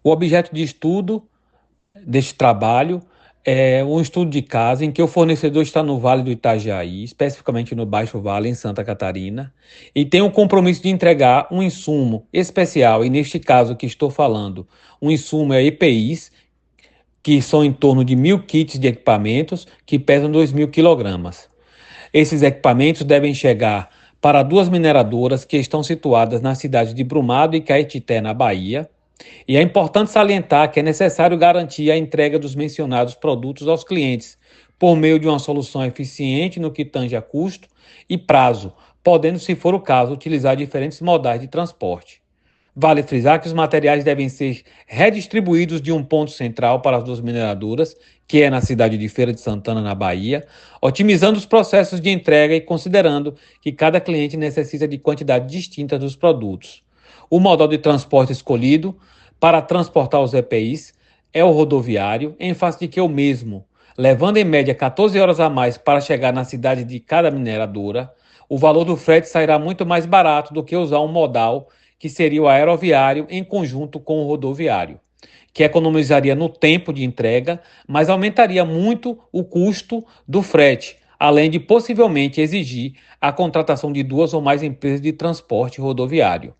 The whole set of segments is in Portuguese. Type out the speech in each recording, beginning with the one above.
O objeto de estudo deste trabalho é um estudo de caso em que o fornecedor está no Vale do Itajaí, especificamente no Baixo Vale, em Santa Catarina, e tem o compromisso de entregar um insumo especial, e neste caso que estou falando, um insumo é EPIs, que são em torno de 1.000 kits de equipamentos que pesam 2.000 quilogramas. Esses equipamentos devem chegar para duas mineradoras que estão situadas nas cidades de Brumado e Caetité, na Bahia, e é importante salientar que é necessário garantir a entrega dos mencionados produtos aos clientes por meio de uma solução eficiente no que tange a custo e prazo, podendo, se for o caso, utilizar diferentes modais de transporte. Vale frisar que os materiais devem ser redistribuídos de um ponto central para as duas mineradoras, que é na cidade de Feira de Santana, na Bahia, otimizando os processos de entrega e considerando que cada cliente necessita de quantidade distinta dos produtos. O modal de transporte escolhido para transportar os EPIs é o rodoviário, em face de que o mesmo, levando em média 14 horas a mais para chegar na cidade de cada mineradora, o valor do frete sairá muito mais barato do que usar um modal que seria o aeroviário em conjunto com o rodoviário, que economizaria no tempo de entrega, mas aumentaria muito o custo do frete, além de possivelmente exigir a contratação de duas ou mais empresas de transporte rodoviário.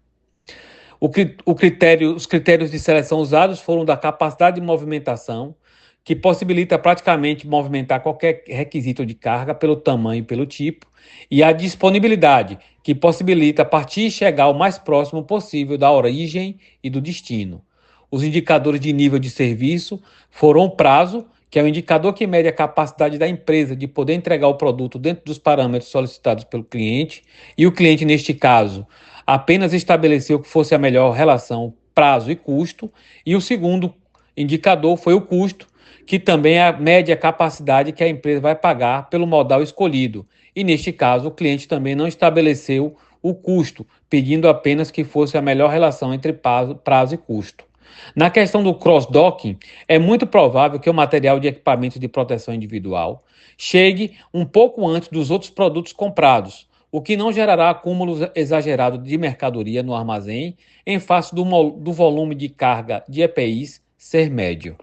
Os critérios de seleção usados foram da capacidade de movimentação, que possibilita praticamente movimentar qualquer requisito de carga pelo tamanho e pelo tipo, e a disponibilidade, que possibilita partir e chegar o mais próximo possível da origem e do destino. Os indicadores de nível de serviço foram o prazo, que é o indicador que mede a capacidade da empresa de poder entregar o produto dentro dos parâmetros solicitados pelo cliente, e o cliente, neste caso, apenas estabeleceu que fosse a melhor relação prazo e custo, e o segundo indicador foi o custo, que também mede a capacidade que a empresa vai pagar pelo modal escolhido. E neste caso, o cliente também não estabeleceu o custo, pedindo apenas que fosse a melhor relação entre prazo e custo. Na questão do cross-docking, é muito provável que o material de equipamento de proteção individual chegue um pouco antes dos outros produtos comprados, o que não gerará acúmulo exagerado de mercadoria no armazém, em face do volume de carga de EPIs ser médio.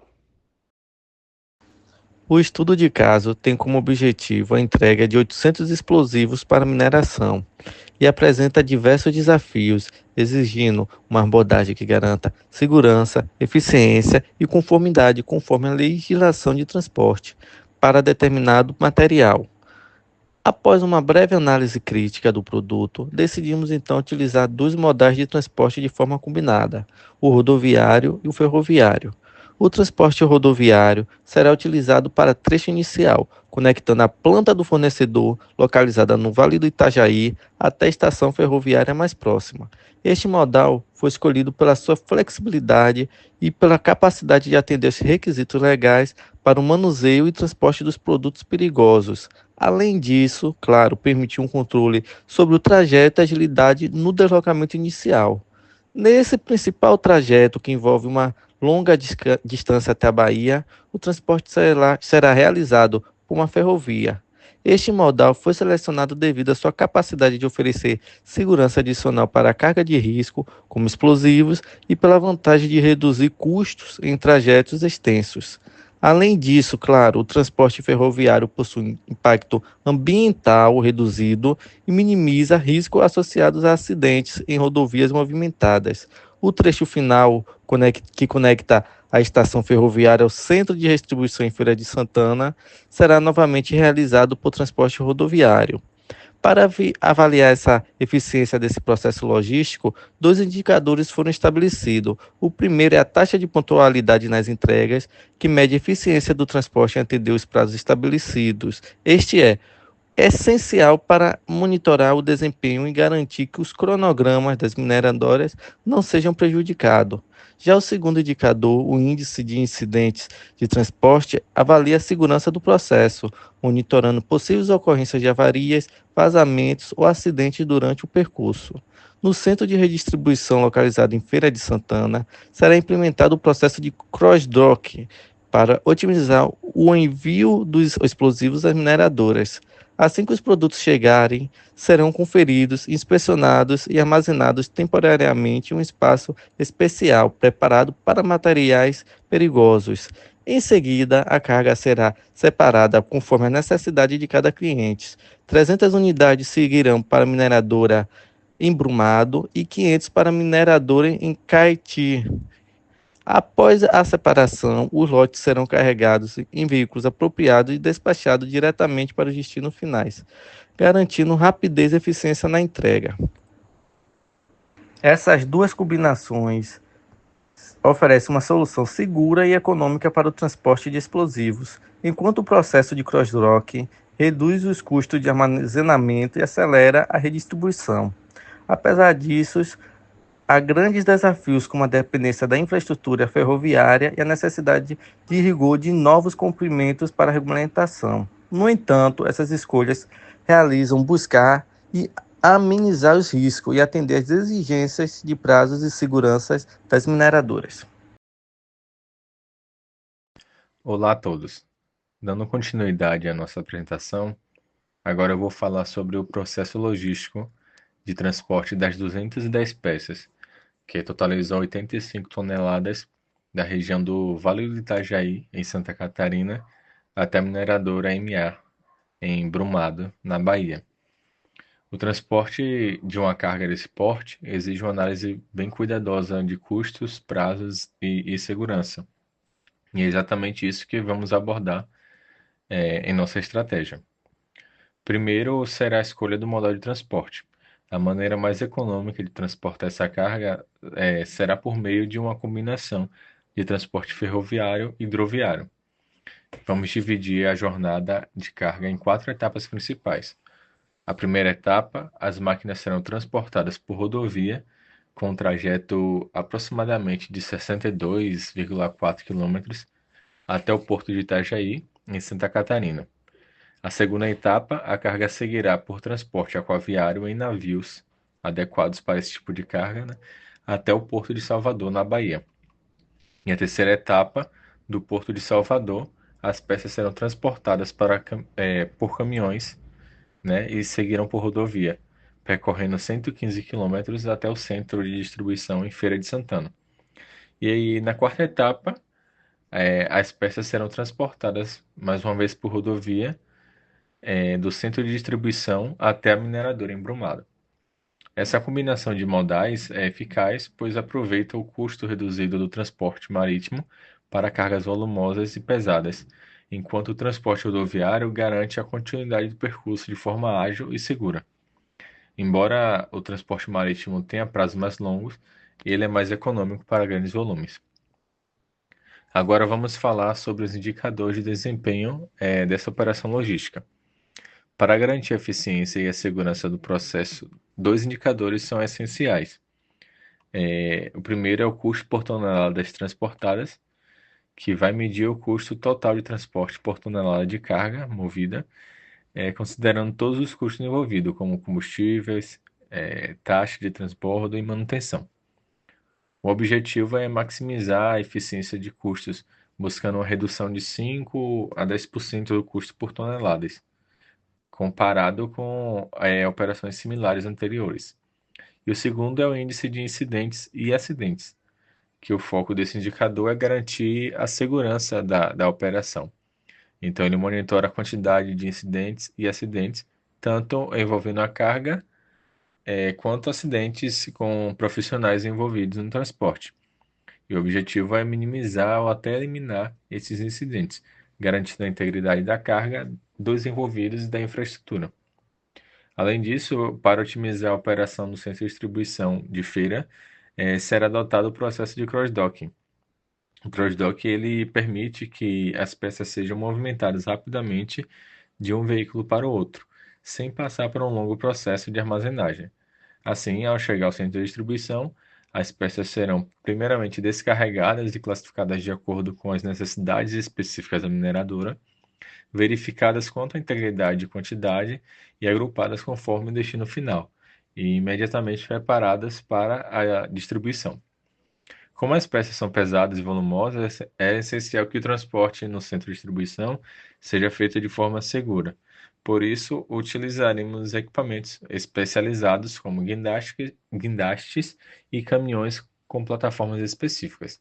O estudo de caso tem como objetivo a entrega de 800 explosivos para mineração e apresenta diversos desafios, exigindo uma abordagem que garanta segurança, eficiência e conformidade conforme a legislação de transporte para determinado material. Após uma breve análise crítica do produto, decidimos então utilizar dois modais de transporte de forma combinada, o rodoviário e o ferroviário. O transporte rodoviário será utilizado para trecho inicial, conectando a planta do fornecedor, localizada no Vale do Itajaí, até a estação ferroviária mais próxima. Este modal foi escolhido pela sua flexibilidade e pela capacidade de atender os requisitos legais para o manuseio e transporte dos produtos perigosos. Além disso, claro, permitiu um controle sobre o trajeto e agilidade no deslocamento inicial. Nesse principal trajeto, que envolve uma longa distância até a Bahia, o transporte será realizado por uma ferrovia. Este modal foi selecionado devido à sua capacidade de oferecer segurança adicional para a carga de risco, como explosivos, e pela vantagem de reduzir custos em trajetos extensos. Além disso, claro, o transporte ferroviário possui impacto ambiental reduzido e minimiza riscos associados a acidentes em rodovias movimentadas. O trecho final, que conecta a estação ferroviária ao centro de distribuição em Feira de Santana, será novamente realizado por transporte rodoviário. Para avaliar essa eficiência desse processo logístico, dois indicadores foram estabelecidos. O primeiro é a taxa de pontualidade nas entregas, que mede a eficiência do transporte em atender os prazos estabelecidos. Este é essencial para monitorar o desempenho e garantir que os cronogramas das mineradoras não sejam prejudicados. Já o segundo indicador, o índice de incidentes de transporte, avalia a segurança do processo, monitorando possíveis ocorrências de avarias, vazamentos ou acidentes durante o percurso. No centro de redistribuição localizado em Feira de Santana, será implementado o processo de cross-dock para otimizar o envio dos explosivos às mineradoras. Assim que os produtos chegarem, serão conferidos, inspecionados e armazenados temporariamente em um espaço especial preparado para materiais perigosos. Em seguida, a carga será separada conforme a necessidade de cada cliente. 300 unidades seguirão para a mineradora em Brumado e 500 para a mineradora em Caeti. Após a separação, os lotes serão carregados em veículos apropriados e despachados diretamente para os destinos finais, garantindo rapidez e eficiência na entrega. Essas duas combinações oferecem uma solução segura e econômica para o transporte de explosivos, enquanto o processo de cross-dock reduz os custos de armazenamento e acelera a redistribuição. Apesar disso, há grandes desafios como a dependência da infraestrutura ferroviária e a necessidade de rigor de novos cumprimentos para a regulamentação. No entanto, essas escolhas realizam buscar e amenizar os riscos e atender às exigências de prazos e segurança das mineradoras. Olá a todos. Dando continuidade à nossa apresentação, agora eu vou falar sobre o processo logístico de transporte das 210 peças, que totalizou 85 toneladas da região do Vale do Itajaí, em Santa Catarina, até a mineradora MA, em Brumado, na Bahia. O transporte de uma carga desse porte exige uma análise bem cuidadosa de custos, prazos e segurança. E é exatamente isso que vamos abordar em nossa estratégia. Primeiro será a escolha do modal de transporte. A maneira mais econômica de transportar essa carga será por meio de uma combinação de transporte ferroviário e hidroviário. Vamos dividir a jornada de carga em 4 etapas principais. A primeira etapa, as máquinas serão transportadas por rodovia, com um trajeto aproximadamente de 62,4 quilômetros até o porto de Itajaí, em Santa Catarina. A segunda etapa, a carga seguirá por transporte aquaviário em navios adequados para esse tipo de carga, né, até o porto de Salvador, na Bahia. E a terceira etapa, do porto de Salvador, as peças serão transportadas por caminhões, né, e seguirão por rodovia, percorrendo 115 quilômetros até o centro de distribuição em Feira de Santana. E aí, na quarta etapa, as peças serão transportadas mais uma vez por rodovia, do centro de distribuição até a mineradora em Brumado. Essa combinação de modais é eficaz, pois aproveita o custo reduzido do transporte marítimo para cargas volumosas e pesadas, enquanto o transporte rodoviário garante a continuidade do percurso de forma ágil e segura. Embora o transporte marítimo tenha prazos mais longos, ele é mais econômico para grandes volumes. Agora vamos falar sobre os indicadores de desempenho dessa operação logística. Para garantir a eficiência e a segurança do processo, dois indicadores são essenciais. O primeiro é o custo por toneladas transportadas, que vai medir o custo total de transporte por tonelada de carga movida, considerando todos os custos envolvidos, como combustíveis, taxa de transbordo e manutenção. O objetivo é maximizar a eficiência de custos, buscando uma redução de 5 a 10% do custo por toneladas, comparado com operações similares anteriores. E o segundo é o índice de incidentes e acidentes, que o foco desse indicador é garantir a segurança da operação. Então, ele monitora a quantidade de incidentes e acidentes, tanto envolvendo a carga, quanto acidentes com profissionais envolvidos no transporte. E o objetivo é minimizar ou até eliminar esses incidentes, garantindo a integridade da carga, dos envolvidos e da infraestrutura. Além disso, para otimizar a operação do centro de distribuição de feira, será adotado o processo de cross-docking. O cross-dock ele permite que as peças sejam movimentadas rapidamente de um veículo para o outro, sem passar por um longo processo de armazenagem. Assim, ao chegar ao centro de distribuição, as peças serão primeiramente descarregadas e classificadas de acordo com as necessidades específicas da mineradora, verificadas quanto à integridade e quantidade e agrupadas conforme o destino final, e imediatamente preparadas para a distribuição. Como as peças são pesadas e volumosas, é essencial que o transporte no centro de distribuição seja feito de forma segura, Por isso, utilizaremos equipamentos especializados como guindastes e caminhões com plataformas específicas.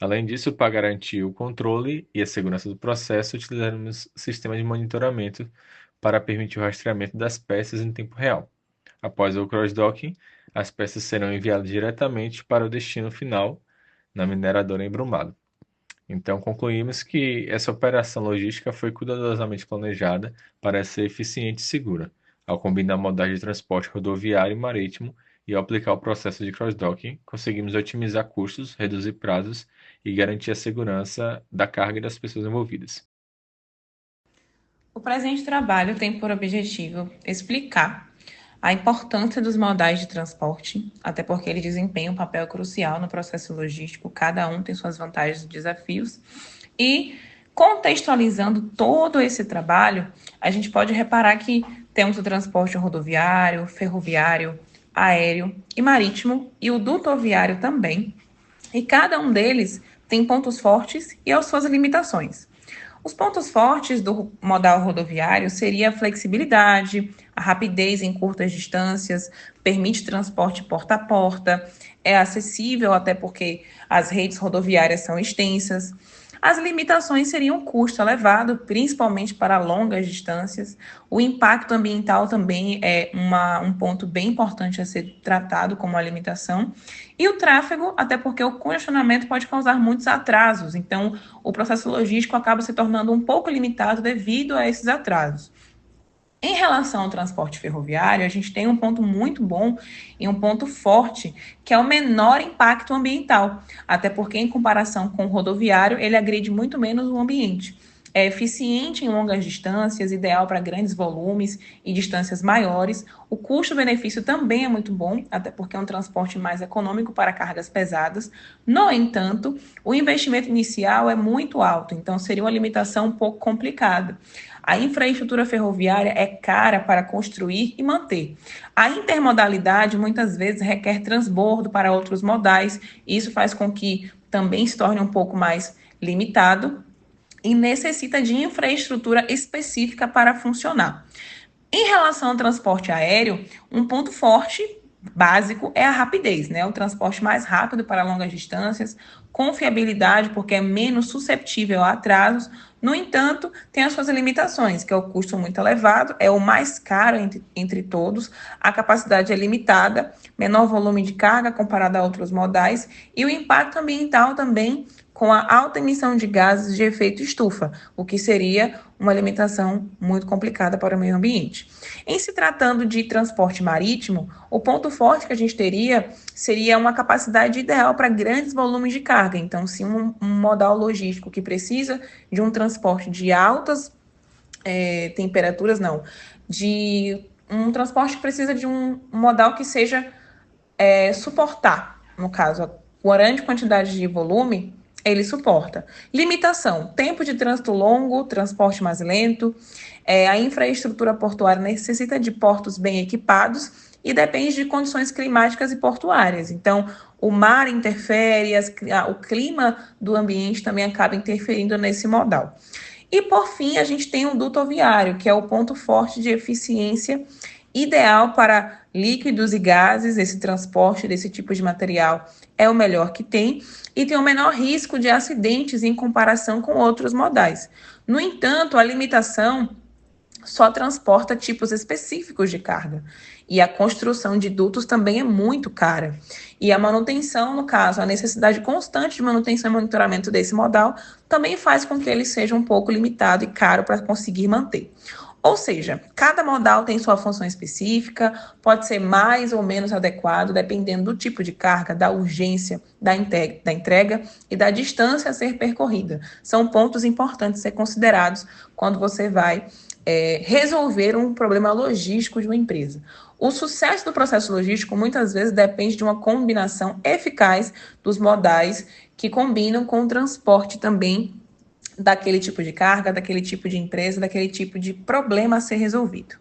Além disso, para garantir o controle e a segurança do processo, utilizaremos sistemas de monitoramento para permitir o rastreamento das peças em tempo real. Após o cross-docking, as peças serão enviadas diretamente para o destino final, na mineradora em Brumado. Então, concluímos que essa operação logística foi cuidadosamente planejada para ser eficiente e segura, ao combinar modais de transporte rodoviário e marítimo e ao aplicar o processo de cross-docking, conseguimos otimizar custos, reduzir prazos e garantir a segurança da carga e das pessoas envolvidas. O presente trabalho tem por objetivo explicar a importância dos modais de transporte, até porque ele desempenha um papel crucial no processo logístico, cada um tem suas vantagens e desafios, e contextualizando todo esse trabalho, a gente pode reparar que temos o transporte rodoviário, ferroviário, aéreo e marítimo, e o dutoviário também, e cada um deles tem pontos fortes e as suas limitações. Os pontos fortes do modal rodoviário seria a flexibilidade, a rapidez em curtas distâncias, permite transporte porta a porta, é acessível até porque as redes rodoviárias são extensas. As limitações seriam o custo elevado, principalmente para longas distâncias. O impacto ambiental também é um ponto bem importante a ser tratado como uma limitação. E o tráfego, até porque o congestionamento pode causar muitos atrasos. Então, o processo logístico acaba se tornando um pouco limitado devido a esses atrasos. Em relação ao transporte ferroviário, a gente tem um ponto muito bom e um ponto forte, que é o menor impacto ambiental, até porque, em comparação com o rodoviário, ele agride muito menos o ambiente. É eficiente em longas distâncias, ideal para grandes volumes e distâncias maiores. O custo-benefício também é muito bom, até porque é um transporte mais econômico para cargas pesadas. No entanto, o investimento inicial é muito alto, então seria uma limitação um pouco complicada. A infraestrutura ferroviária é cara para construir e manter. A intermodalidade muitas vezes requer transbordo para outros modais, e isso faz com que também se torne um pouco mais limitado e necessita de infraestrutura específica para funcionar. Em relação ao transporte aéreo, um ponto forte básico é a rapidez, né? O transporte mais rápido para longas distâncias, confiabilidade, porque é menos susceptível a atrasos. No entanto, tem as suas limitações, que é o custo muito elevado, é o mais caro entre todos, a capacidade é limitada, menor volume de carga comparado a outros modais, e o impacto ambiental também, com a alta emissão de gases de efeito estufa, o que seria uma limitação muito complicada para o meio ambiente. Em se tratando de transporte marítimo, o ponto forte que a gente teria seria uma capacidade ideal para grandes volumes de carga. Então, se um modal logístico que precisa de um transporte de altas temperaturas, não, de um transporte que precisa de um modal que seja suportar, no caso, a grande quantidade de volume, ele suporta. Limitação: tempo de trânsito longo, transporte mais lento, a infraestrutura portuária necessita de portos bem equipados e depende de condições climáticas e portuárias. Então, o mar interfere, o clima do ambiente também acaba interferindo nesse modal. E, por fim, a gente tem um dutoviário, que é o ponto forte de eficiência ideal para líquidos e gases. Esse transporte desse tipo de material é o melhor que tem e tem o menor risco de acidentes em comparação com outros modais. No entanto, a limitação só transporta tipos específicos de carga. E a construção de dutos também é muito cara. E a manutenção, no caso, a necessidade constante de manutenção e monitoramento desse modal também faz com que ele seja um pouco limitado e caro para conseguir manter. Ou seja, cada modal tem sua função específica, pode ser mais ou menos adequado, dependendo do tipo de carga, da urgência da entrega e da distância a ser percorrida. São pontos importantes a ser considerados quando você vai resolver um problema logístico de uma empresa. O sucesso do processo logístico muitas vezes depende de uma combinação eficaz dos modais que combinam com o transporte também daquele tipo de carga, daquele tipo de empresa, daquele tipo de problema a ser resolvido.